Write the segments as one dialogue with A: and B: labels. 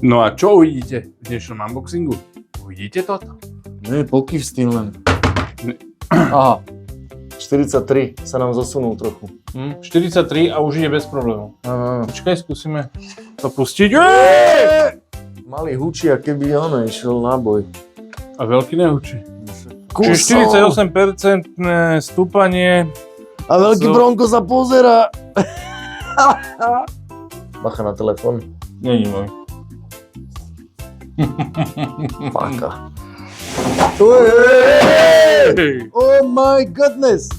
A: No a čo uvidíte v dnešnom unboxingu? Uvidíte toto?
B: Nie, pokyv s tým len. Aha, 43 sa nám zosunul trochu.
C: 43 a už ide bez problémov. Počkaj, skúsime to pustiť.
B: Malý hučí, a keby ono išiel náboj.
C: A veľký nehučí.
B: Kusol.
C: Čiže 48% stúpanie.
B: A veľký Bronko sa pozerá. Bacha na telefón.
C: Není môj.
B: Paka. Oh my goodness.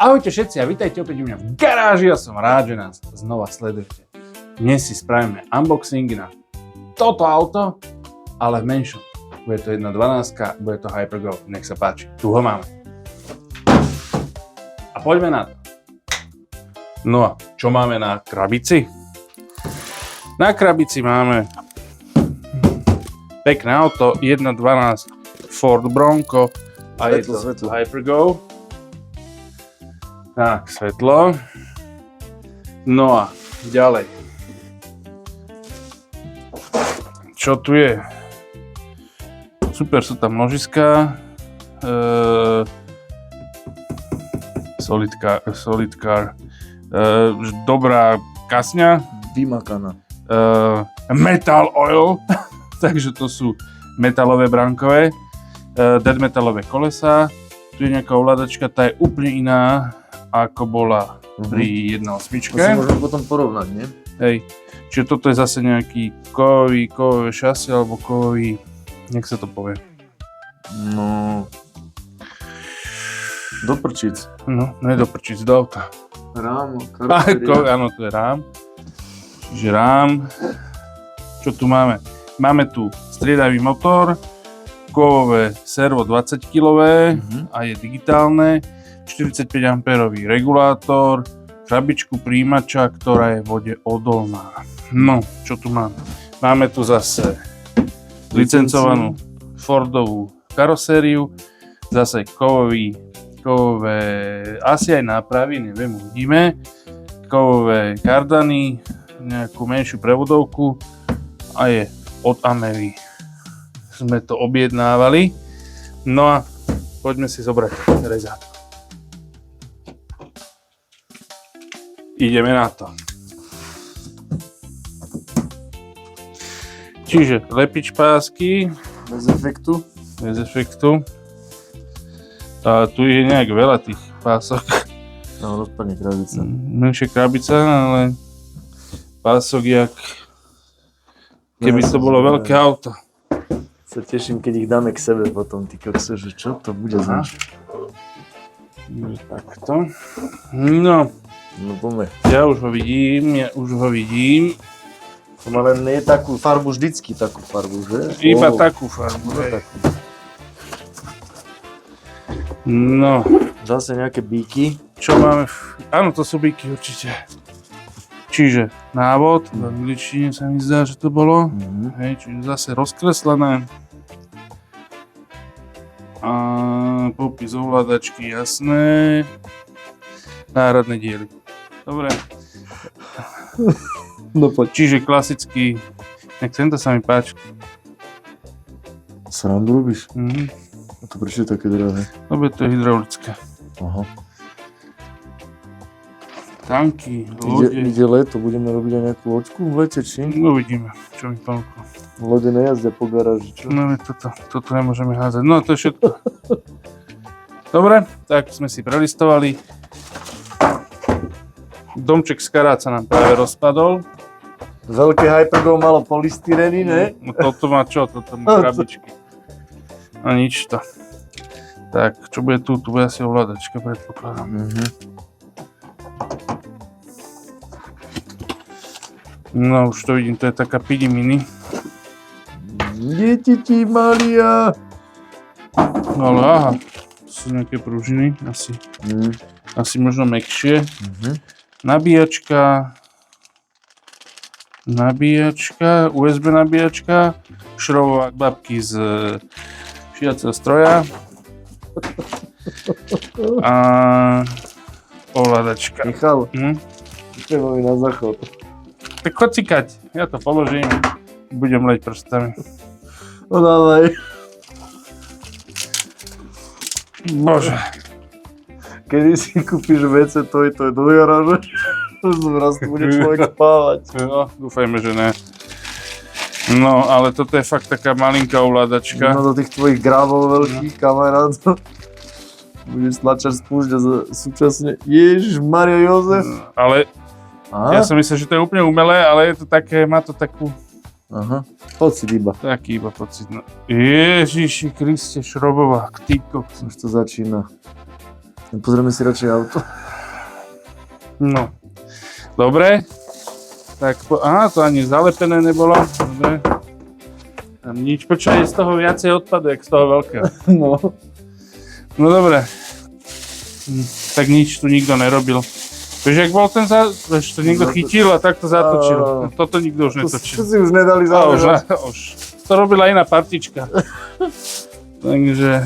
A: Ahojte všetci a vítajte opäť u mňa v garáži. Ja som rád, že nás znova sledujete. Dnes si spravíme unboxing na toto auto, ale v menšom. Bude to 1.12, bude to Hypergo. Nech sa páči, tu ho máme. A poďme na to. No a čo máme na krabici? Na krabici máme pekné auto, 1.12 Ford Bronco a je to
B: Svetlo.
A: Hypergo. Tak, svetlo. No a ďalej. Čo tu je? Super sú tam nožiská. Solid car. Dobrá kasňa.
B: Vymakaná.
A: Metal oil. Takže to sú metalové brankové. Dead metalové kolesá. Tu je nejaká ovládačka, tá je úplne iná ako bola pri 1.8.
B: To si môžeme potom porovnať, nie?
A: Hej, čiže toto je zase nejaký kovové šasy alebo kovový, jak sa to povie?
B: No... Do prčic.
A: No, ne do prčic, do auta.
B: Rám, karoséria.
A: Áno, to je rám. Čiže rám. Čo tu máme? Máme tu striedavý motor, kovové servo 20 kg a je digitálne, 45 A regulátor, krabičku príjimača, ktorá je vode odolná. No, čo tu máme? Máme tu zase licencovanú Fordovú karosériu, zase kovové, asi aj nápravy, neviem, uvidíme, kovové kardany, nejakú menšiu prevodovku a je od Amery. Sme to objednávali. No a poďme si zobrať rezák. Ideme na to. Čiže lepič pásky.
B: Bez efektu.
A: Bez efektu. A tu je nejak veľa tých pások.
B: No, rozpadne krabica.
A: Menšia krabica, ale pások jak keby to bolo veľké auto.
B: Sa teším, keď ich dáme k sebe potom, ty kokso, že čo to bude znač.
A: Takto. No.
B: No poďme.
A: Ja už ho vidím.
B: To má len nie takú farbu, vždycky takú farbu, že?
A: Iba takú farbu.
B: Iba takú.
A: No.
B: Zase nejaké bíky.
A: Čo máme? Áno, to sú bíky určite. Čiže návod, v angličtine sa mi zdá, že to bolo. Hej, čiže zase rozkreslené. A popis ovládačky, jasné. Náhradné diely. Dobre.
B: No poď.
A: Čiže klasický, nech tento sa mi páči.
B: Srandu robíš? A to prečo je také drahé?
A: Dobre, to je hydraulické.
B: Aha.
A: Tanky, lode.
B: Ide leto, budeme robiť aj nejakú loďku v lete, či?
A: Uvidíme, čo mi ponúklo.
B: Lode nejazdia po garáži, čo?
A: No toto nemôžeme házať. No to je všetko. Dobre, tak sme si prelistovali. Domček z karát sa nám práve rozpadol.
B: Veľké Hypergo malo polystyreny, ne?
A: No toto má čo? Toto má krabičky. A nič to. Tak, čo bude tu? Tu bude asi ovládačka, predpokladám. No už to vidím, to je taká pidiminy.
B: Detiti Malia.
A: No ale aha, sú nejaké pružiny, asi možno mäkšie. Nabíjačka, USB nabíjačka, šroubovák babky z šiacieho stroja a ovládačka.
B: Michal, ideme mi na záchod.
A: Tak chod cikať, ja to položím. Budem leť prstami.
B: No dávaj.
A: Bože.
B: Kedy si kúpiš WC, to je do garáže. Zraz bude človek spávať.
A: No, dúfajme, že ne. No, ale toto je fakt taká malinká ovládačka.
B: No do tých tvojich grávov veľkých kamarát. Budeš stlačať spúšť a súčasne Ježišmaria Jozef.
A: Ale
B: Aha.
A: ja som myslel, že to je úplne umelé, ale je to také, má to takú,
B: Aha, pocit iba.
A: taký iba pocit. No. Ježiši Kriste, šrobovák, ty kokos.
B: Už to začína. Pozrieme si radšej auto.
A: No, dobre. Tak, aha, to ani zalepené nebolo. Dobre. Tam nič, počkaj, je z toho viacej odpadu, jak z toho veľkého.
B: No.
A: No dobre. Tak nič tu nikto nerobil. Vieš, jak bol ten vieš, to niekto chytil a takto zatočil. Toto nikto už
B: To
A: netočil.
B: si už nedali záležať.
A: Už. To robila iná partička. Takže...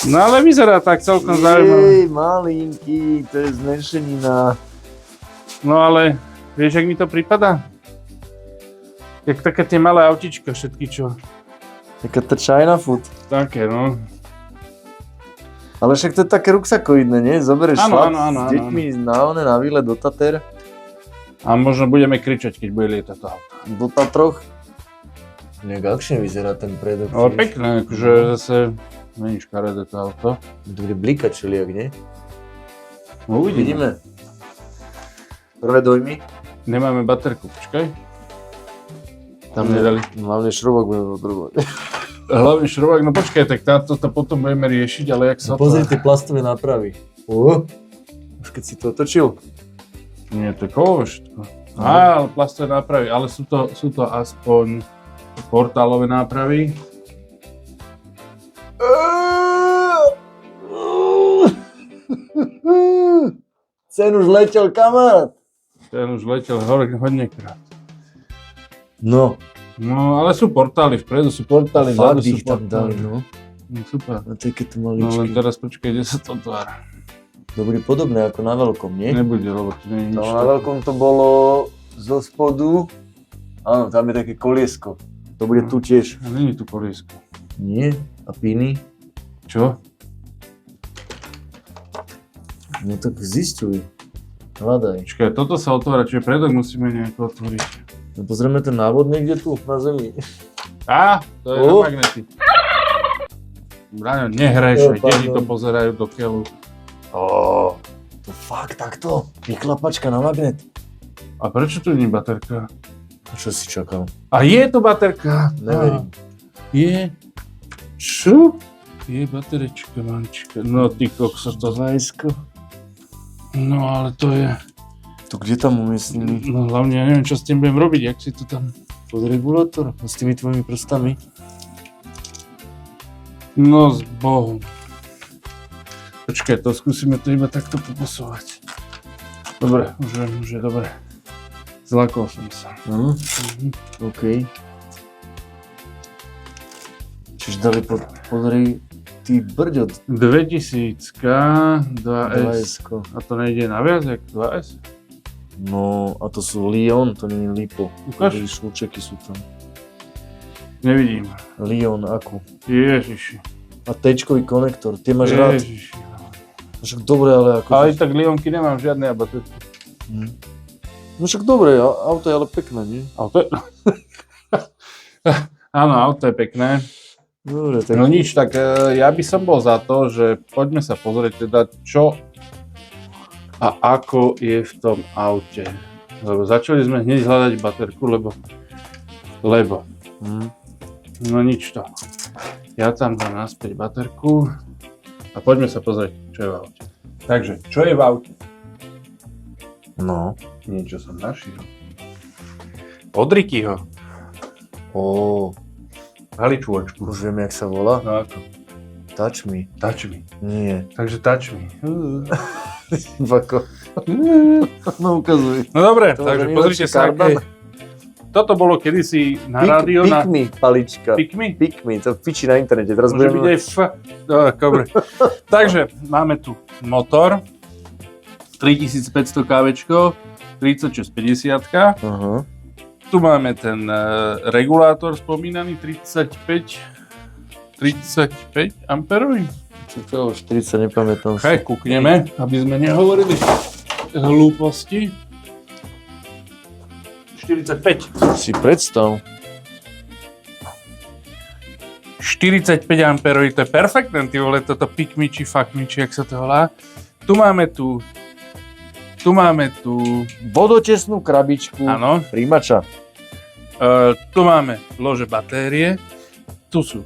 A: No ale vyzerá tak celkom zaujímavé.
B: Jej, malinký, to je zmenšenina.
A: No ale, vieš, jak mi to prípada? Jak také tie malé autička, všetky čo.
B: Taká tá China food.
A: Také, no.
B: Ale však to je také ruksakoidné, nie? Zoberieš
A: Áno,
B: chlap
A: áno, áno,
B: s deťmi na výlet do Tater,
A: A možno budeme kričať, keď bude lietať to auto.
B: do Tatroch. Nejak akčne vyzerá ten predok.
A: Ale pekné, akože zase není škaredé to auto.
B: To bude blikať čeliak, nie?
A: No uvidíme.
B: Vidíme. Prvé dojmy.
A: Nemáme baterku, počkaj.
B: Tam
A: nedali.
B: Hlavne šrobák budeme potrebovať.
A: Hlavne šrobák, no počkaj, tak táto to potom budeme riešiť, ale jak sa
B: Pozri tie plastové nápravy. Už keď si to otočil.
A: Nie, to je kolo všetko. Á, ale plastové nápravy, ale sú to aspoň portálové nápravy.
B: Sen už letel, kamarát.
A: Ten už letel hodnekrát.
B: No.
A: No, ale sú portály, vpredu sú portály, vzadu
B: Fakt
A: sú
B: ich tam dali,
A: portály.
B: no.
A: No, super.
B: Na také to
A: No len
B: maličky.
A: teraz počkaj, kde sa to otvára.
B: To bude podobné ako na veľkom, nie?
A: Nebude, lebo tu nie je nič.
B: No na veľkom to bolo zo spodu. Áno, tam je také koliesko. To bude tu tiež.
A: A není tu koliesko.
B: Nie? A piny?
A: Čo?
B: No tak zistuj. Hľadaj.
A: Počkaj, toto sa otvára, čiže predok musíme nejako otvoriť.
B: No pozrieme ten návod niekde tu na zemi.
A: Á, to je na magnety. Braňo, nehraj sa,
B: Jo,
A: deti to
B: pardon.
A: pozerajú do keľu.
B: To fakt takto? Vyklapačka na magnet.
A: A prečo tu nie je baterka?
B: A čo si čakal?
A: A je tu baterka!
B: Neverím.
A: Je. Čo? Je baterečka, mančka. No ty kokso, to...
B: Vajsko.
A: No ale to je...
B: To kde tam umiestnili?
A: No hlavne ja neviem, čo s tým budem robiť, jak si to tam...
B: Pod regulátor? S tými tvojimi prstami?
A: No s Bohom. Počkaj, to skúsime to iba takto poposúvať. Dobre, už je dobre. Zlakol som sa.
B: OK. Čiže dali pozri, ty brďot.
A: 2000, 2S.
B: 2S.
A: A to nejde naviac, jak 2S?
B: No a to sú Lion, to nie je Lipo.
A: Ukáž.
B: Šlúčeky sú tam.
A: Nevidím.
B: Lion, akú.
A: Ježiši.
B: A T-čkový konektor, tie máš rád.
A: Ježiši.
B: Však dobre, ale ako...
A: Ale tak Leonky nemám žiadne baterky.
B: No však dobre, auto je ale pekné, nie?
A: Auto je... Áno, auto je pekné.
B: Dobre, tak...
A: No nič, tak ja by som bol za to, že poďme sa pozrieť teda, čo a ako je v tom aute. Lebo začali sme hneď hľadať baterku, lebo no nič to. Ja tam dám naspäť baterku a poďme sa pozrieť, čo je v aute. Takže, čo je v aute?
B: No.
A: Niečo som našiel. Od Rickyho. Haličôčku.
B: Už viem, jak sa volá.
A: No ako?
B: Touch me.
A: Touch me.
B: Nie.
A: Takže touch me.
B: Vako. No ukazuj.
A: No dobre,
B: To
A: takže
B: je
A: pozrite sa,
B: Kardan.
A: toto bolo kedysi na rádio na...
B: Pick me, palička.
A: Pick me?
B: Pick me, to piči na internete. Teraz
A: Môže byť
B: budeme...
A: aj Dobre. Takže máme tu motor. 3500 kávečko, 3650.
B: Aha.
A: Tu máme ten regulátor spomínaný, 35 amperový.
B: Čo to už 40 nepamätám si.
A: Hej, kúkneme, aby sme nehovorili hlúposti. 45.
B: Si predstav.
A: 45 amperový, to je perfektné, ty vole, toto pick me či fuck me, či jak sa to volá. Tu máme
B: Vodotesnú krabičku
A: áno,
B: príjimača.
A: tu máme lože batérie, tu sú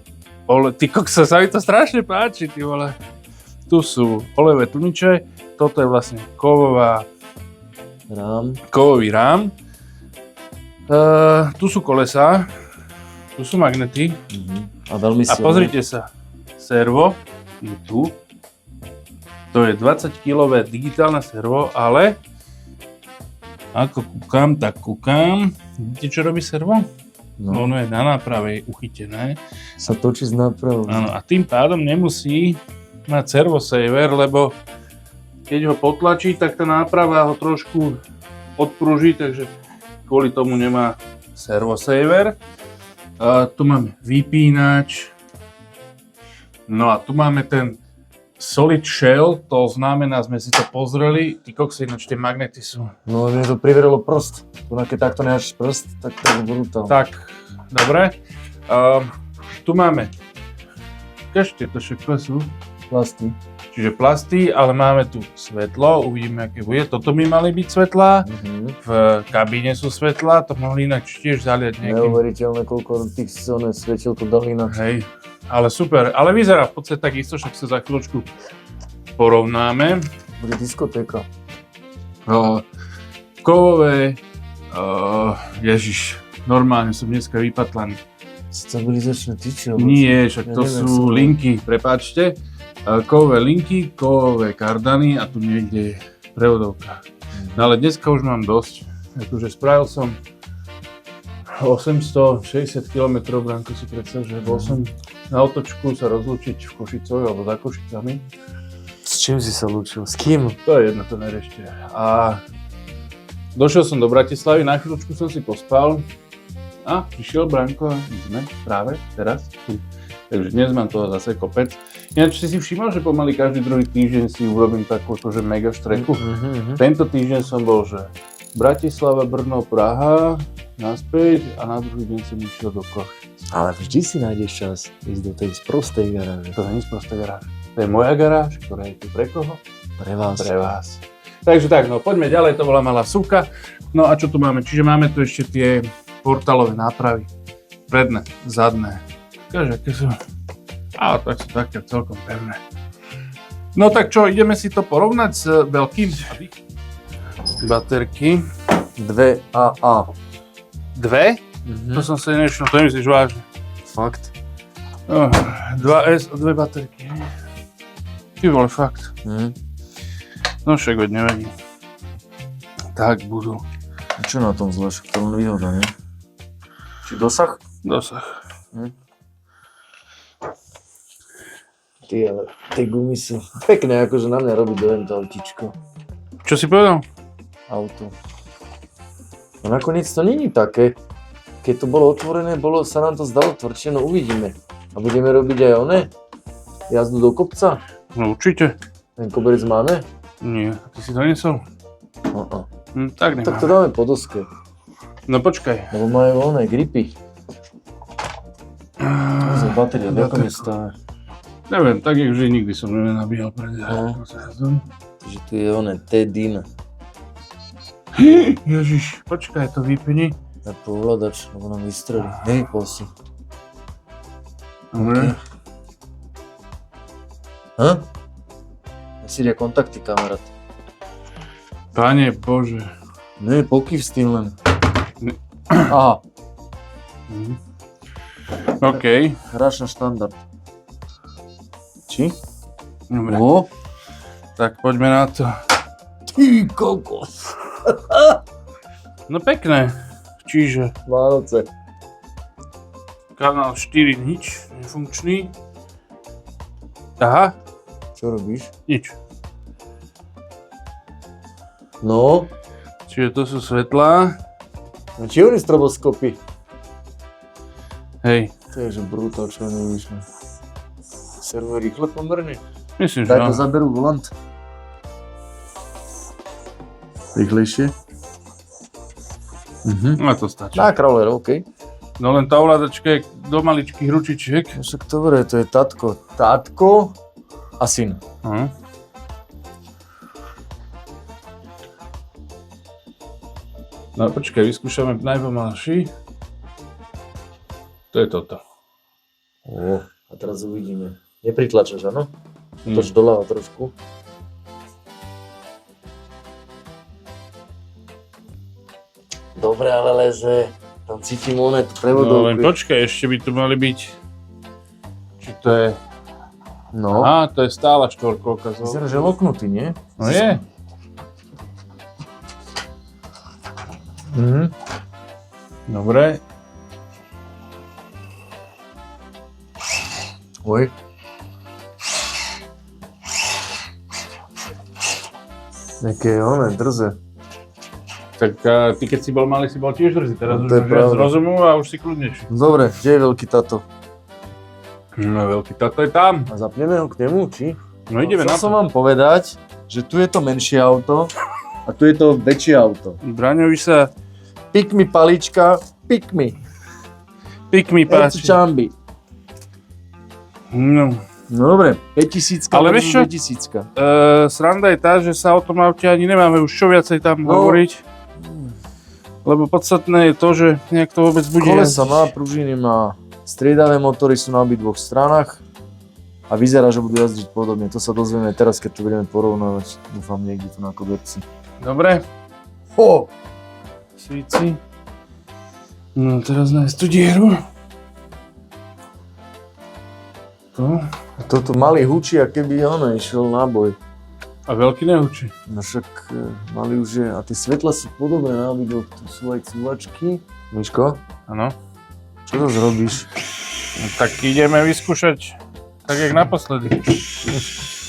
A: ty kokso, sa mi to strašne páči, ty vole. Tu sú olejové tlmiče, toto je vlastne kovový rám. Tu sú kolesá, tu sú magnety.
B: A veľmi
A: A
B: silné.
A: pozrite sa, servo je tu. To je 20kg digitálne servo, ale ako kúkam, tak kúkam. Vidíte, čo robí servo?
B: No.
A: Ono je na náprave, je uchytené.
B: Sa točí z nápravou.
A: Áno, a tým pádom nemusí mať servo saver, lebo keď ho potlačí, tak tá náprava ho trošku odpruží, takže kvôli tomu nemá servo saver. Tu máme vypínač. No a tu máme ten solid shell, to znamená, sme si to pozreli, ty koksy, ináč tie magnety sú.
B: No, mne to priverilo prst. Keď takto neháš prst, tak to je brutál.
A: Tak, dobre. Tu máme, každé to všetko sú,
B: Plasty.
A: čiže plasty, ale máme tu svetlo, uvidíme, aké bude. Toto by mali byť svetlá, v kabíne sú svetlá, to mohli ináč tiež zaliať niekým.
B: Neuveriteľné, koľko tých svetiel to dali na...
A: Hej, ale super, ale vyzerá v podstate takisto, však sa za chvíľočku porovnáme.
B: Bude diskotéka.
A: Kovové, ježiš, normálne som dneska vypatlaný.
B: Stabilizačné tyče.
A: Nie, však to
B: Ja neviem,
A: sú
B: som-
A: linky, prepáčte. Kovové linky, kovové kardany a tu niekde je prevodovka. No ale dneska už mám dosť. Akože spravil som 860 km, Branko, si predstav, že bol som na otočku sa rozlúčiť v Košicoch alebo za Košicami.
B: S čím si sa lúčil? S kým?
A: To je jedno, to neriešte. A došiel som do Bratislavy, na chvíľočku som si pospal a prišiel Branko a my sme práve teraz tu. Takže dnes mám toho zase kopec. Ináč si všimol, že pomaly každý druhý týždeň si urobím takú akože mega štreku. Tento týždeň som bol, že Bratislava, Brno, Praha, naspäť a na druhý deň som išiel do Košic.
B: Ale vždy si nájdeš čas ísť do tej sprostej garáže.
A: To nie je sprostá garáž. To je moja garáž, ktorá je tu pre koho?
B: Pre vás.
A: Pre vás. Takže tak, no poďme ďalej, to bola malá vsúka. No a čo tu máme? Čiže máme tu ešte tie portálové nápravy. Predné, zadné. Kaže, aké sú. A tak sú také celkom pevné. No tak čo, ideme si to porovnať s veľkým. Baterky.
B: 2AA.
A: Dve? To som sa nešiel, to nemyslíš vážne.
B: Fakt?
A: 2S a dve baterky. Ty vole, fakt. No však veď nevadí. Tak budú.
B: A čo na tom zle? To len výhoda, nie? Či dosah?
A: Dosah.
B: Ty, ale tie gumy sú pekné, akože na mňa robí dojem to autičko.
A: Čo si povedal?
B: Auto. No nakoniec to není také. Keď to bolo otvorené, sa nám to zdalo tvrdšie, no uvidíme. A budeme robiť aj one? Jazdu do kopca?
A: No určite.
B: Ten koberec máme?
A: Nie, ty si to nesol? Tak nemám.
B: Tak to dáme po doske.
A: No počkaj.
B: Lebo majú oné gripy. Pozor, batéria, v akom je stave?
A: Neviem, tak jak vždy, nikdy som nenabíjal pred jazdom.
B: Takže tu je oné T-DIN.
A: Ježiš, počkaj, to vypni.
B: Na povládač, lebo nám vystrelí. Hej, posu.
A: Dobre.
B: Nesíria kontakty, kamarát.
A: Pane Bože.
B: Nie, pokyv s tým len.
A: Ne.
B: Aha,
A: OK.
B: hráč na štandard. Či?
A: Dobre.
B: O,
A: Tak poďme na to.
B: ty kokos.
A: No pekné. Čiže
B: Vánoce.
A: kanál 4 nič, nefunkčný. Aha,
B: Čo robíš?
A: nič.
B: No,
A: Čiže to sú svetlá.
B: či oni stroboskopy?
A: Hej,
B: To je, že brutál, čo oni vyšli. Servo rýchle pomerne.
A: myslím, že
B: Tak to
A: áno.
B: zaberú volant. Rýchlejšie.
A: No to stačí.
B: Na crawler, OK.
A: No len tá ovládačka je do maličkých ručičiek.
B: No však dobre, to je tatko. Tatko a syn.
A: Aha. No počkaj, vyskúšame najpomalší. To je toto.
B: A teraz uvidíme. Nepritlačaš, áno?
A: Hm.
B: Toč doľava trošku. Dobre, ale leze. Tam cítim oné
A: No
B: prevodovky.
A: len počkaj, ešte by tu mali byť. Či to je...
B: No.
A: Á, to je stála štvorkolka.
B: Vyzerá, že loknutý, nie?
A: No je.
B: Mhm.
A: Dobre.
B: Oj. Nejaké oné, drze.
A: Tak ty keď si bol malý, si bol tiež drzý. Teraz
B: No,
A: už
B: to je
A: máš viac
B: pravda.
A: rozumu a už si kľudnejší.
B: Dobre, kde je veľký tato?
A: No veľký táto je tam.
B: A zapneme ho k nemu, či?
A: No ideme na
B: Chcel som
A: to.
B: vám povedať, že tu je to menšie auto a tu je to väčšie auto.
A: Braňovi sa
B: Pick mi palička, pick mi.
A: pik mi
B: Ecu
A: páči.
B: čambi.
A: No.
B: No dobre, 5000
A: Ale
B: versus
A: vieš čo?
B: 2000.
A: Sranda je tá, že sa o tom aute ani nemáme už čo viacej tam
B: No.
A: hovoriť. Lebo podstatné je to, že nejak to vôbec bude
B: Kolesa má,
A: jazdiť.
B: pružiny má, striedavé motory sú na obidvoch stranách a vyzerá, že budú jazdiť podobne. To sa dozvieme teraz, keď to budeme porovnávať. Dúfam niekde tu na koberci.
A: Dobre,
B: Ho!
A: svíci. No teraz nájsť tú dieru. Tu.
B: Toto malý hučí, a keby ono išiel náboj.
A: A veľký nehučí.
B: No však mali už je, a tie svetla sú podobné na obidvoch, tu sú aj cúvačky. Miško,
A: Áno.
B: čo to zrobíš?
A: No, tak ideme vyskúšať tak, jak naposledy.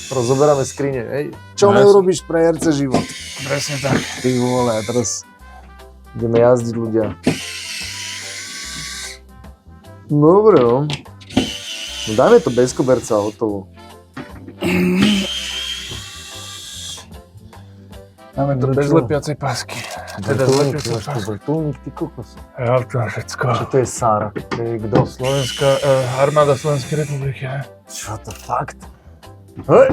B: Rozoberáme skrine, hej? Čo
A: No,
B: neurobíš pre RC život?
A: Presne tak.
B: Ty vole, a teraz ideme jazdiť ľudia. Dobre, no. No dajme to bez koberca, hotovo.
A: Máme to
B: No
A: bez
B: čo?
A: lepiacej pásky. Teda
B: Vrtuľník,
A: zlepiacej
B: máš tu
A: pásky.
B: vrtuľník, ty kokos.
A: Ja to všetko.
B: Čo to je SAR? To je kto?
A: Slovenská armáda Slovenskej republiky.
B: Čo to fakt? Hej!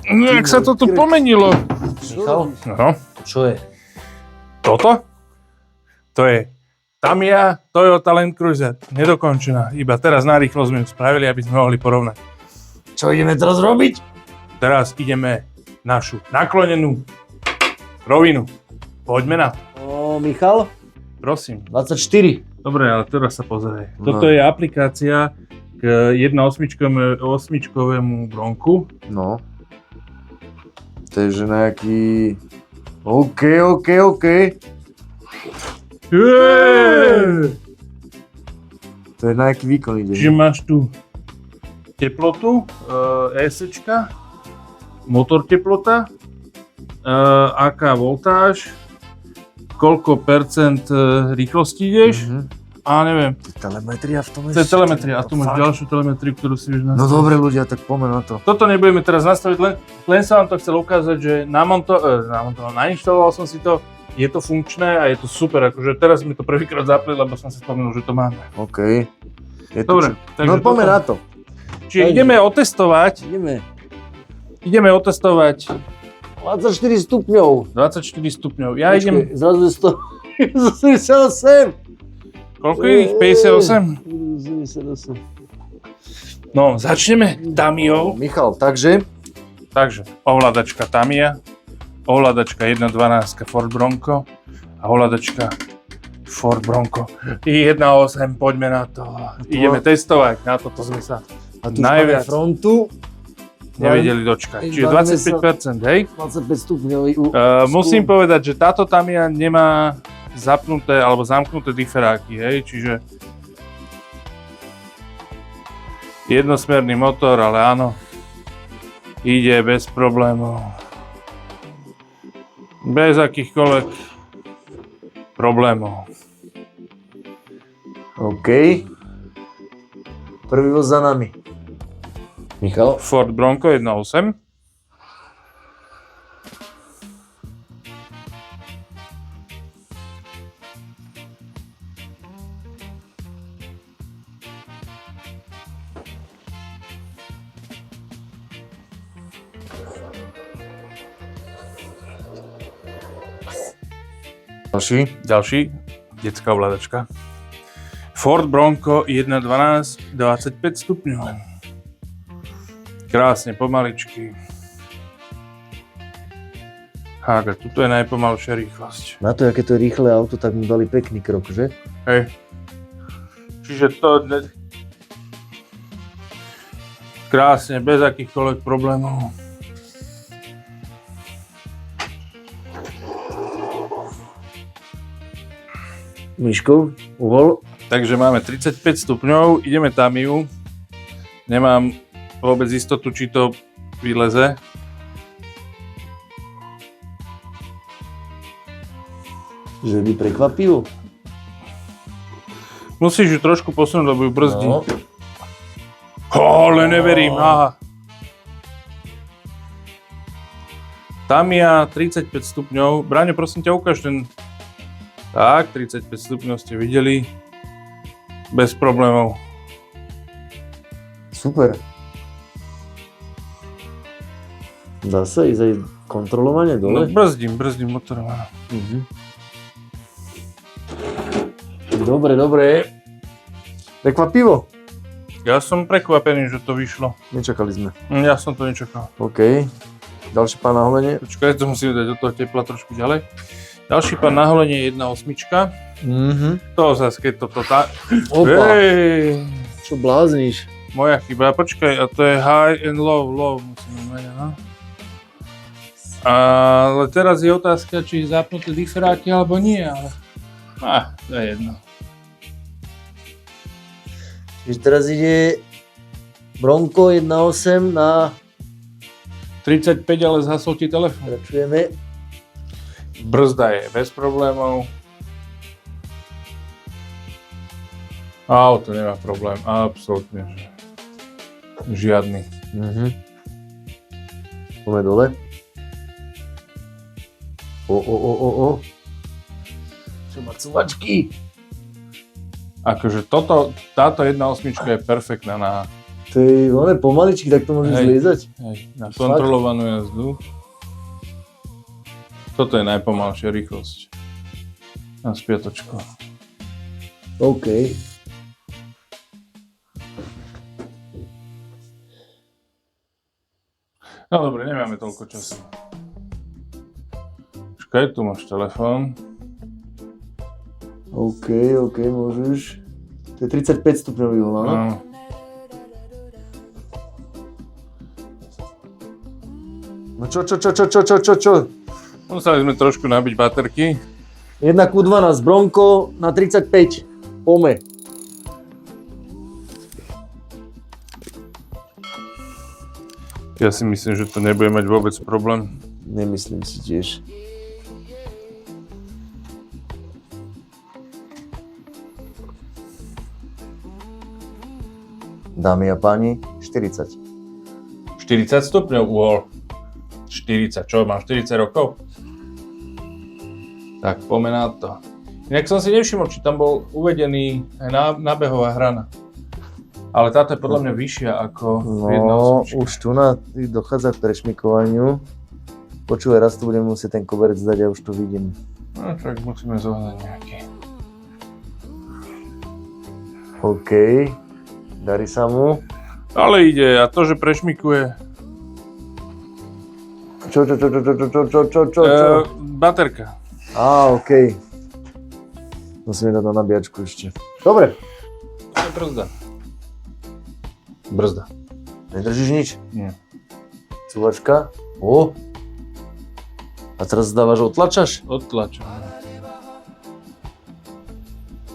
A: No, jak sa to tu pomenilo.
B: Michal,
A: No,
B: čo je?
A: toto? To je Tamiya Toyota Land Cruiser. Nedokončená. Iba teraz narýchlo sme ju spravili, aby sme mohli porovnať.
B: Čo ideme teraz robiť?
A: Teraz ideme našu naklonenú rovinu. Poďme na to.
B: Michal?
A: Prosím.
B: 24.
A: Dobre, ale teraz sa pozeraj.
B: No.
A: Toto je aplikácia k 1.8-kovému Bronku.
B: No. To je že nejaký... OK. To je nejaký výkon ide.
A: Čiže máš tu teplotu, ESčka, motor teplota, aká voltáž, koľko percent rýchlosti ideš a neviem,
B: Telemetria v tom
A: to je telemetria a tu máš ďalšiu telemetriu, ktorú si vieš nastaviť.
B: No dobre ľudia, tak poďme na to.
A: Toto nebudeme teraz nastaviť, len sa vám to chcel ukázať, že nainštaloval som si to, je to funkčné a je to super, akože teraz mi to prvýkrát zapli, lebo som si spomenul, že to máme.
B: OK. Je to
A: Dobre,
B: čo?
A: takže
B: No poďme na to.
A: Čiže ideme otestovať
B: Ideme.
A: 24
B: stupňov.
A: stupňov. Ja idem,
B: Zrazu je 178.
A: koľko je ich? 58?
B: 78.
A: No, začneme Tamiyou.
B: Michal, takže
A: Takže, ovládačka Tamiya, ovládačka 1.12 Ford Bronco a ovládačka Ford Bronco. I 1.8, poďme na to. Ideme testovať, na toto sme sa
B: a tu
A: najviac
B: máme frontu.
A: nevedeli dočkať. Čiže
B: Bavíme sa-
A: 25%, hej?
B: 25 stupňový.
A: Musím povedať, že táto Tamiya nemá zapnuté alebo zamknuté diferáky, hej? Čiže jednosmerný motor, ale áno, Ide bez problémov. Bez akýchkoľvek problémov.
B: OK. Prvý voz za nami. Michal?
A: Ford Bronco 1.8. Ďalší, detská ovládačka. Ford Bronco 1.12, 25 stupňov. Krásne, pomaličky. Hága, tuto je najpomalšia rýchlosť.
B: Na to, aké to je rýchle auto, tak mu dali pekný krok, že?
A: Hej. Čiže to... Krásne, bez akýchkoľvek problémov.
B: Miško, uhol.
A: Takže máme 35 stupňov, ideme Tamiu. Nemám vôbec istotu, či to vyleze.
B: Že by prekvapilo.
A: Musíš ju trošku posunúť, lebo ju brzdí.
B: No.
A: Ale neverím, aha. Tamia, 35 stupňov. Braňo, prosím ťa, ukáž ten... Tak, 35 stupňov ste videli. Bez problémov.
B: Super. Dá sa ísť aj kontrolovanie
A: No,
B: dole?
A: brzdím motorom.
B: Dobre. Prekvapivo.
A: Ja som prekvapený, že to vyšlo.
B: Nečakali sme.
A: Ja som to nečakal.
B: OK. Ďalší pán na holenie.
A: Počkaj, to musím dať do toho tepla trošku ďalej. Ďalší pán na holenie je 1.8. To zase, keď toto tá...
B: Opa.
A: Hej,
B: Čo blázniš?
A: moja chyba. Počkaj, a to je high and low musíme mať, no. Ale teraz je otázka, či zapnuté diferáky alebo nie, ale... to je jedno.
B: Čiže teraz ide Bronco 1.8 na...
A: 35, ale zhasol ti telefón.
B: Pokračujeme.
A: Brzda je bez problémov. Auto nemá problém, absolútne žiadny.
B: Poďme dole. O. Čo má cuvačky?
A: Akože táto 1.8 je perfektná na
B: To je veľmi pomaličky, tak to môžeš zliezať.
A: na kontrolovanú jazdu. Toto je najpomalšia rýchlosť na spiatočku.
B: OK.
A: No dobre, nemáme toľko času. Počkaj, tu máš telefón.
B: OK, môžeš. To je 35 stupňový uhol, áno?
A: No.
B: No čo?
A: Museli sme trošku nabiť baterky.
B: 1:12 Bronco na 35. Pome.
A: Ja si myslím, že to nebude mať vôbec problém.
B: Nemyslím si tiež. Dámy a páni, 40.
A: 40 stupňov uhol. 40, čo mám 40 rokov? Tak poďme na to. Inak som si nevšimol, či tam bol uvedený aj nábehová hrana. Ale táto je podľa mňa vyššia ako
B: No,
A: 1.8.
B: už tu dochádza k prešmikovaniu. Počúvaj, raz tu budem musieť ten koberec dať, ja už to vidím.
A: No tak musíme zohľadať nejaký.
B: OK, darí sa mu.
A: Ale ide, a to, že prešmikuje.
B: Čo?
A: Baterka.
B: OK. Musíme dať na nabíjačku ešte. Dobre.
A: To je brzda.
B: Nedržíš nič?
A: Nie.
B: Cúvačka. A teraz zdávaš, otlačaš?
A: Odtlačujem.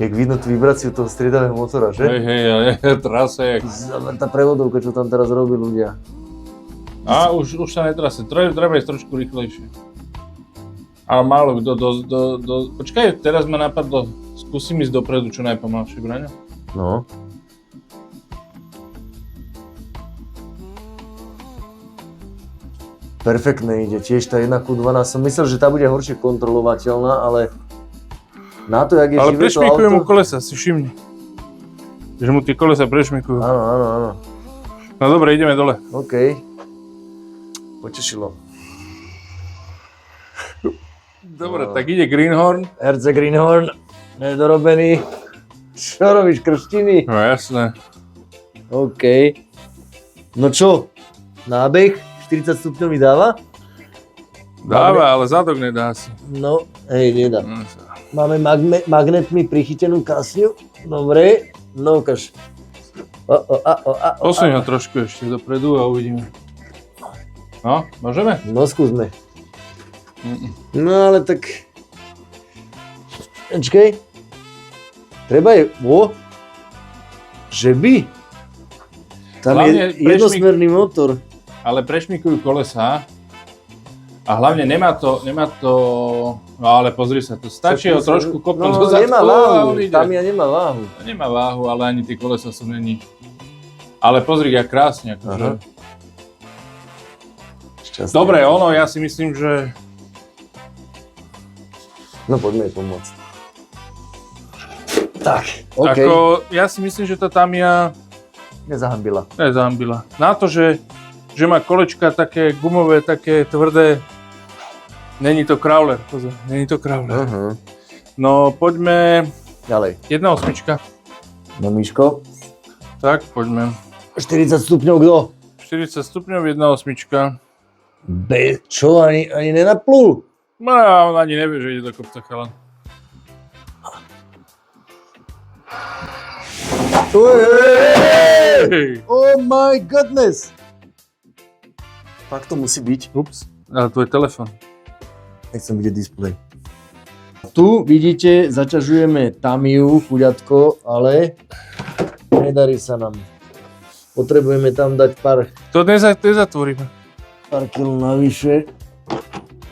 B: Jak vidno tú vibráciu toho striedavého motora, že?
A: Hej, ale trasa jak...
B: Tá prevodovka, čo tam teraz robí ľudia.
C: A už sa netrase, treba ísť trošku rýchlejšie. Ale málo kto Počkaj, teraz ma napadlo, skúsim ísť dopredu čo najpomalšie, Braňo.
B: No. Perfektne ide, tiež tá 1:12. Som myslel, že tá bude horšie kontrolovateľná, ale na to, jak je
C: ale
B: živé to
C: prešmikujú
B: auto...
C: mu kolesa, si všimni. Že mu tie kolesa prešmikujú.
B: Áno.
C: No dobre, ideme dole.
B: OK. Potešilo.
C: Dobre, tak ide Greenhorn.
B: RC Greenhorn, nedorobený. Čo robíš, krštiny?
C: No jasné.
B: OK. No čo, nábeh 40 stupňový dáva?
C: Dáva, ale zadok nedá si.
B: No, hej, nedá. Máme magnetmi prichytenú kasňu. Dobre, no ukáž.
C: Posuň ho trošku ešte dopredu a uvidíme. No, môžeme?
B: No, skúsme. No, ale tak... Počkej. Treba je... Že by? Tam
C: Hlavne
B: je jednosmerný motor.
C: Ale prešmikujú kolesá. A hlavne nemá to... No ale pozri sa, to stačí ho trošku kopnúť do zadku.
B: Nemá váhu, Tamiya nemá váhu.
C: Nemá váhu, ale ani tie kolesa sú není. Ale pozri, jak krásne, akože.
B: Šťastný.
C: Dobre, ono, ja si myslím, že...
B: No poďme jej pomôcť. Tak, OK.
C: Ako, ja si myslím, že tá Tamiya
B: Nezahambila.
C: nezahambila. Na to, že má kolečka také gumové, také tvrdé, není to crawler, pozor, není to crawler. No poďme,
B: Ďalej.
C: 1.8.
B: No Miško.
C: Tak, poďme.
B: 40 stupňov kto?
C: 40 stupňov, 1.8.
B: Čo, ani nenaplul?
C: No, on ani nevie, že ide do kopca, chalan. Hej.
B: Oh my goodness! Tak to musí byť.
C: Ups, ale tu je telefon.
B: Nechcem vidieť displej. Tu vidíte, zaťažujeme Tamiyu, chuďatko, ale nedarí sa nám. Potrebujeme tam dať pár
C: To nezatvoríme.
B: kil navyše.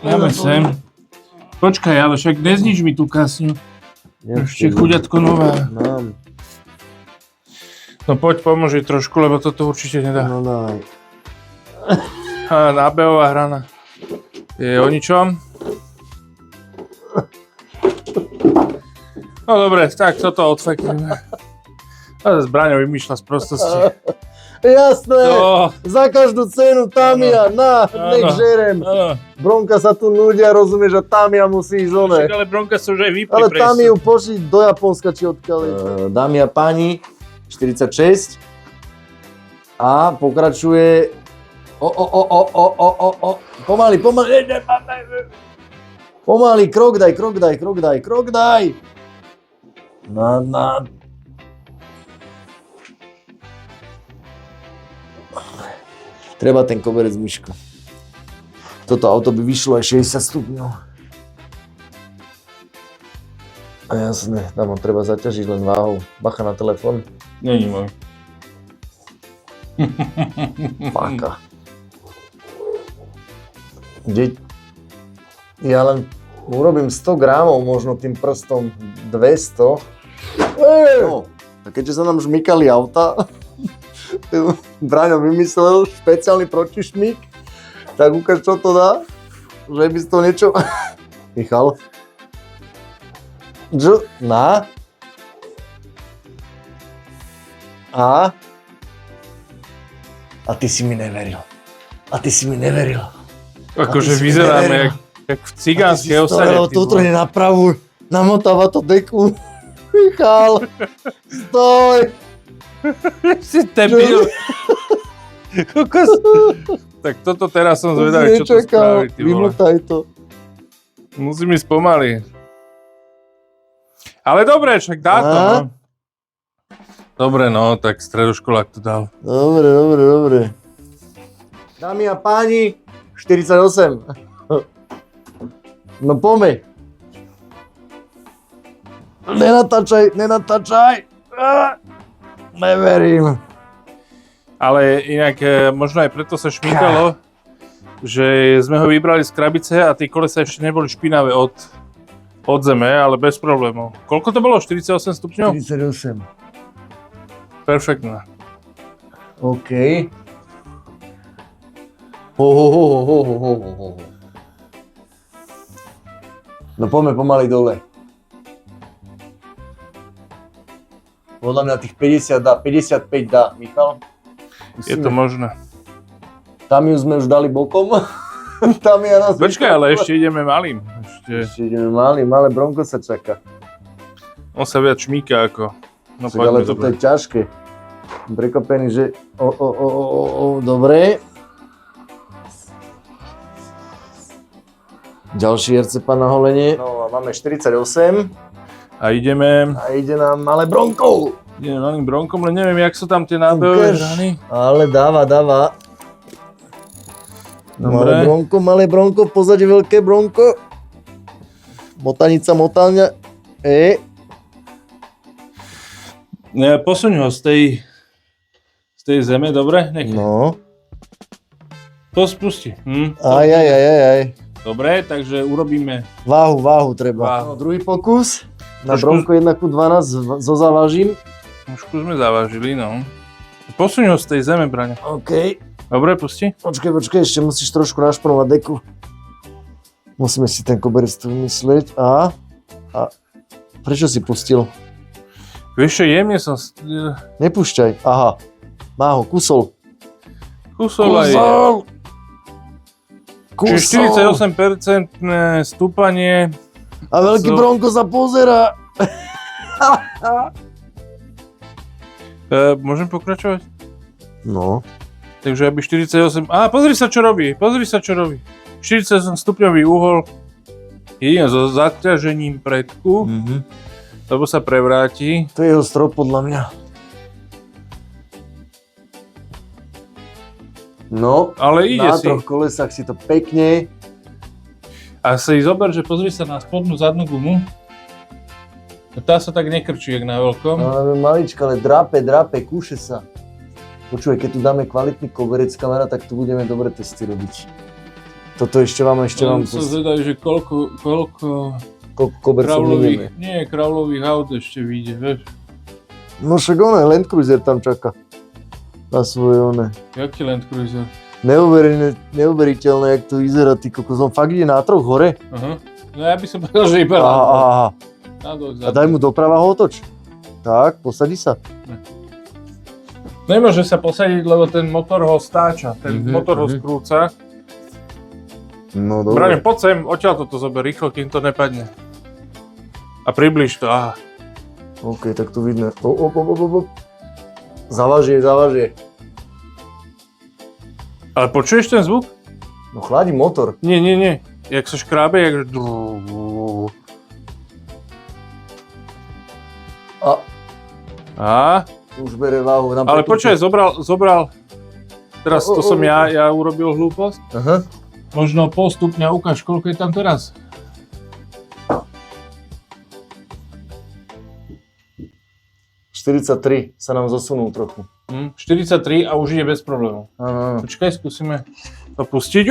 C: Dáme sem. Počkaj, ale však neznič mi tú kasňu. Ešte chuďatko nová.
B: Mám.
C: No poď, pomôž jej trošku, lebo toto určite nedá.
B: No daj.
C: Nábehová hrana. Je o ničom. No dobre, tak toto odfekneme. A zase Braňo vymýšľa z prostosti.
B: Jasné!
C: No.
B: Za každú cenu Tamiya, nech žerem.
C: Áno.
B: Bronka sa tu nudia, rozumieš, že Tamiya musí ísť one.
C: Však ale Bronka sa už aj vypli
B: Ale
C: presne.
B: Tamiyu pošli do Japonska, či odkiaľ je. Dámy a páni, 46. A pokračuje... Pomaly. Pomaly, krok daj. Na. Treba ten koberec, Miško. Toto auto by vyšlo aj 60 stupňov. A jasné, tam ho treba zaťažiť len váhou. Bacha na telefón.
C: Není môj.
B: Páka. Ja len urobím 100 gramov, možno tým prstom 200. No, a keďže sa nám žmykali auta, Braňo vymyslel špeciálny protišmyk, tak ukáž, čo to dá, že by si to niečo... Michal. Na. A ty si mi neveril.
C: Akože vyzeráme jak v cigánskej osade.
B: To utrhne na pravú, namotáva to deku. Michal, stoj!
C: Si debil. Kokos. Tak toto teraz som zvedavý, čo to spraví, ty vole.
B: Vymotaj to.
C: Musím ísť pomaly. Ale dobre, však dá to, no. Dobre, no, tak stredoškolák to dal.
B: Dobre. Dámy a páni, 48. No poďme. Nenatáčaj. Neverím.
C: Ale inak, možno aj preto sa šmíkalo, že sme ho vybrali z krabice a tie kolesa ešte neboli špinavé od zeme, ale bez problémov. Koľko to bolo? 48 stupňov?
B: 48.
C: Perfektné.
B: OK. Ho. No poďme pomaly dole. Podľa mňa tých 50 dá, 55 dá, Michal.
C: Je to možné.
B: Tam ju sme už dali bokom. Tam je nás...
C: Počkaj, ale ešte ideme malým.
B: Ešte ideme malé bronko sa čaká.
C: On sa viac šmíka ako... No
B: Však, ale
C: poďme,
B: toto
C: dobre.
B: je ťažké. Som prekvapený, že... Dobre. Ďalší RCP na holenie. No a máme 48.
C: A ideme...
B: A ide nám malé bronko.
C: Ideme malým bronkom, len neviem, jak sú tam tie nábojové hrany.
B: Ale dáva.
C: Dobre.
B: Malé bronko, pozadí veľké bronko. Motaňa.
C: Posuň ho z tej zeme, dobre? Nech.
B: No.
C: To spusti.
B: Aj.
C: Dobre, takže urobíme...
B: Váhu treba.
C: Váhu.
B: No, druhý pokus. Na
C: Trošku-
B: bronko 1:12 so závažím.
C: Trošku sme zavážili, no. Posuň ho z tej zeme, Braňo.
B: OK.
C: Dobre, pusti.
B: Počkaj, ešte musíš trošku našponovať deku. Musíme si ten koberec tu vymyslieť. A prečo si pustil?
C: Vieš čo, jemne som...
B: Nepúšťaj. Aha. Má ho, kusol.
C: Kusol aj... Čiže 48% stúpanie.
B: A veľký bronko sa pozerá.
C: Môžem pokračovať?
B: No.
C: Takže aby 48... pozri sa, čo robí. 48 stupňový uhol. Jedine so zaťažením predku, lebo sa prevráti.
B: To je jeho strop podľa mňa. No,
C: Ale ide
B: na
C: si.
B: troch kolesách si to pekne.
C: A si zober, že pozri sa na spodnú zadnú gumu. Tá sa tak nekrčí, jak na veľkom.
B: Ale malička, ale drape, kúše sa. Počúvaj, keď tu dáme kvalitný koberec kamera, tak tu budeme dobre testy robiť. Toto ešte vám
C: Som
B: pustiť.
C: zvedavý, že koľko
B: Koľko kobercov
C: kravlových,
B: minieme.
C: kravlových aut ešte vyjde, vieš.
B: No však Land Cruiser tam čaká. Na svoje
C: Jaký Land Cruiser?
B: Neuveriteľné, jak to vyzerá, ty kokos. On fakt ide na troch hore.
C: Aha. No ja by som povedal, že iba
B: Aha.
C: nadok
B: A daj mu doprava ho otoč. Tak, posadí sa.
C: Nemôže sa posadiť, lebo ten motor ho stáča, ten motor ho skrúca.
B: No
C: Braňo,
B: dobre.
C: poď sem, odtiaľ toto zober rýchlo, kým to nepadne. A približ to, aha.
B: OK, tak tu vidno. Zavažie.
C: Ale počuješ ten zvuk?
B: No chladí motor.
C: Nie. Jak sa škrábe, jak... A?
B: Už bere váhu.
C: Ale počkaj, zobral... Teraz to som ja urobil hlúposť.
B: Aha.
C: Možno pol stupňa, ukáž, koľko je tam teraz.
B: ...43 sa nám zosunul trochu.
C: 43 a už ide bez problémov.
B: Áno.
C: Počkaj, skúsime to pustiť.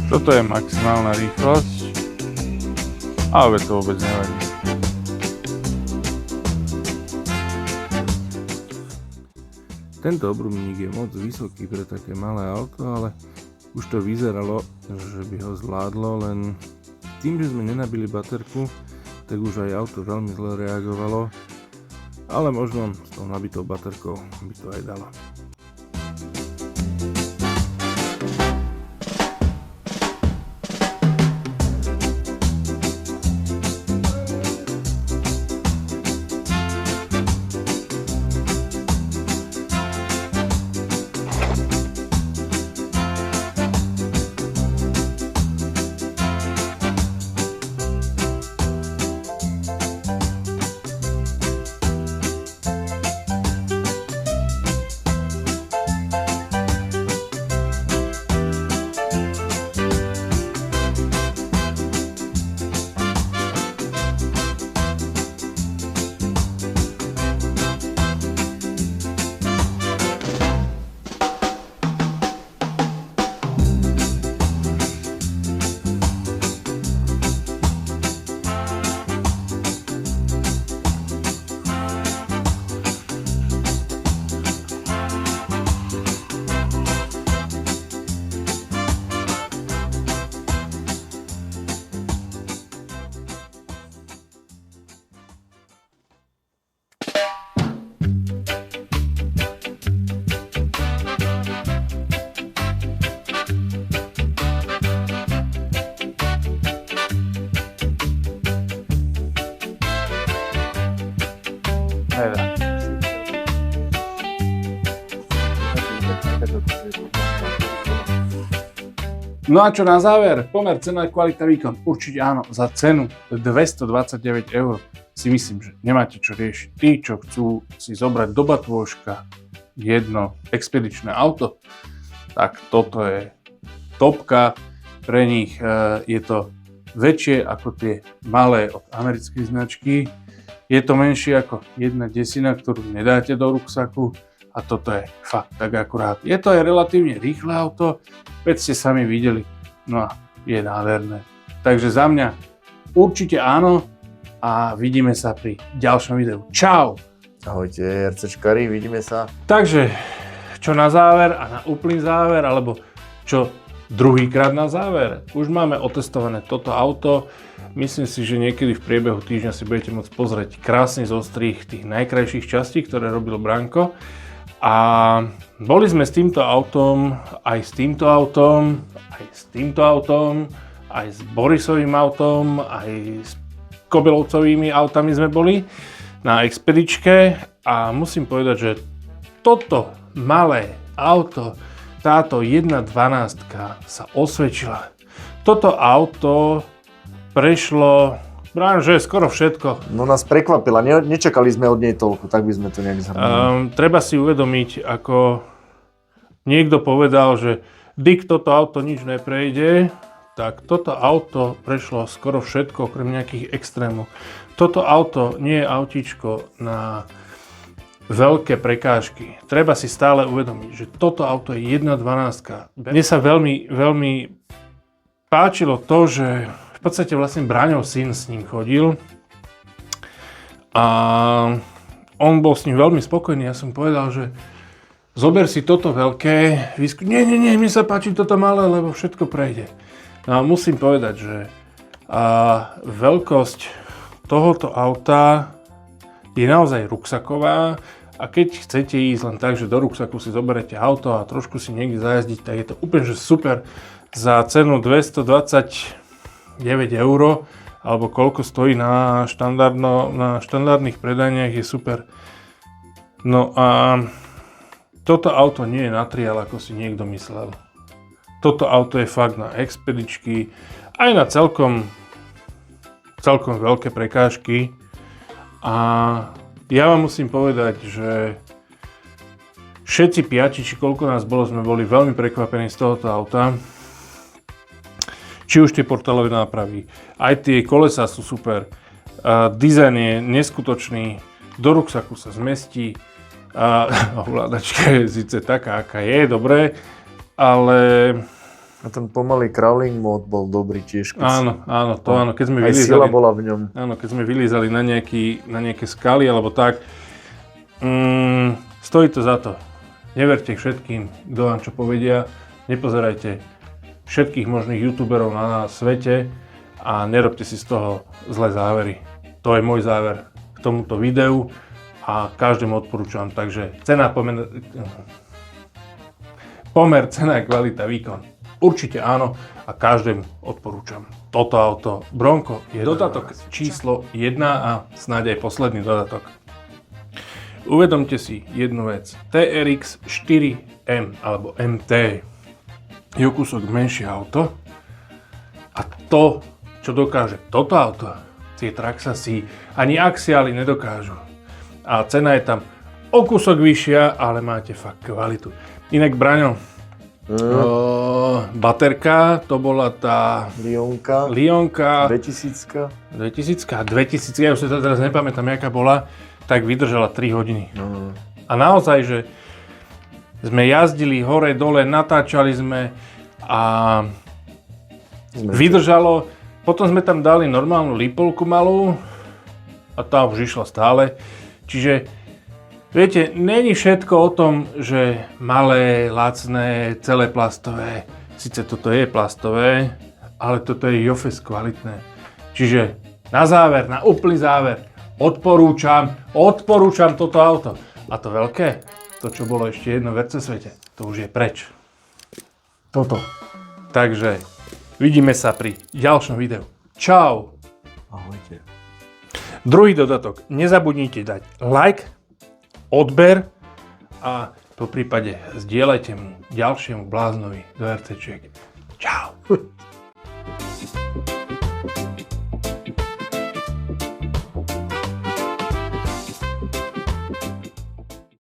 C: Toto je maximálna rýchlosť, ale to vôbec nevadí. Tento obrubník je moc vysoký pre také malé auto, ale už to vyzeralo, že by ho zvládlo, len tým, že sme nenabili baterku, tak už aj auto veľmi zle reagovalo, ale možno s tou nabitou baterkou by to aj dalo.
A: No a čo na záver? Pomer cena, kvalita, výkon. Určite áno, za cenu 229 € si myslím, že nemáte čo riešiť. Tí, čo chcú si zobrať do batôžka jedno expedičné auto, tak toto je topka. Pre nich je to väčšie ako tie malé od americkej značky. Je to menšie ako 1/10, ktorú nedáte do ruksaku. A toto je fakt tak akurát. Je to aj relatívne rýchle auto, veď ste sami videli. No a je nádherné. Takže za mňa určite áno a vidíme sa pri ďalšom videu. Čau!
B: Ahojte, RCčkari, vidíme sa.
C: Takže, čo na záver a na úplný záver, alebo čo druhýkrát na záver. Už máme otestované toto auto. Myslím si, že niekedy v priebehu týždňa si budete môcť pozrieť krásny zostrih tých najkrajších častí, ktoré robil Branko. A boli sme s týmto autom, aj s týmto autom, aj s týmto autom, aj s Borisovým autom, aj s Kobelovcovými autami sme boli na expedičke a musím povedať, že toto malé auto, táto 1.12 sa osvedčila. Toto auto prešlo, brám, že skoro všetko.
B: No nás prekvapila, nečakali sme od nej toľko, tak by sme to nejak zhrnuli.
C: Treba si uvedomiť, ako niekto povedal, že Dick, toto auto nič neprejde, tak toto auto prešlo skoro všetko, okrem nejakých extrémov. Toto auto nie je autíčko na veľké prekážky. Treba si stále uvedomiť, že toto auto je 1.12. Mne sa veľmi páčilo to, že v podstate vlastne Braňov syn s ním chodil a on bol s ním veľmi spokojný. Ja som povedal, že zober si toto veľké, nie, mne sa páči toto malé, lebo všetko prejde. No a musím povedať, že veľkosť tohoto auta je naozaj ruksaková a keď chcete ísť len tak, že do ruksaku si zoberete auto a trošku si niekde zajazdiť, tak je to úplne že super za cenu 229 €, alebo koľko stojí na štandardných predajniach, je super. No a toto auto nie je na trial, ako si niekto myslel. Toto auto je fakt na expedičky, aj na celkom veľké prekážky. A ja vám musím povedať, že všetci piati, či koľko nás bolo, sme boli veľmi prekvapení z tohoto auta. Či už tie portálové nápravy, aj tie kolesá sú super. Dizajn je neskutočný, do ruksaku sa zmestí. Ovládačka je síce taká, aká je, dobré, ale
B: A ten pomalý crawling mod bol dobrý tiež.
C: Áno, keď sme
B: aj
C: vylízali.
B: sila bola v ňom.
C: Áno, keď sme vylízali na nejaké skaly alebo tak, stojí to za to. Neverte všetkým, kto vám čo povedia. Nepozerajte všetkých možných youtuberov na svete a nerobte si z toho zlé závery. To je môj záver k tomuto videu a každému odporúčam. Takže pomer cena, kvalita, výkon. Určite áno a každému odporúčam. Toto auto Bronco je dodatok číslo 1 a snáď aj posledný dodatok. Uvedomte si jednu vec. TRX 4M alebo MT je o kúsok menšie auto a to, čo dokáže toto auto, tie Traxasy ani Axialy nedokážu. A cena je tam o kúsok vyššia, ale máte fakt kvalitu. Inak Braňo, baterka, to bola tá
B: Lionka. 2000.
C: Ja už si to teraz nepamätám, jaká bola, tak vydržala 3 hodiny. A naozaj, že sme jazdili hore, dole, natáčali sme a vydržalo. Potom sme tam dali normálnu lípolku malú a tá už išla stále. Čiže viete, není všetko o tom, že malé, lacné, celé plastové. Sice toto je plastové, ale toto je Jofes kvalitné. Čiže na záver, na úplný záver, odporúčam toto auto. A to veľké, to čo bolo ešte jedno v RC svete, to už je preč. Toto. Takže vidíme sa pri ďalšom videu. Čau.
B: Ahojte.
C: Druhý dodatok. Nezabudnite dať like, odber a po prípade zdieľajte mu ďalšiemu bláznovi do RCčiek. Čau.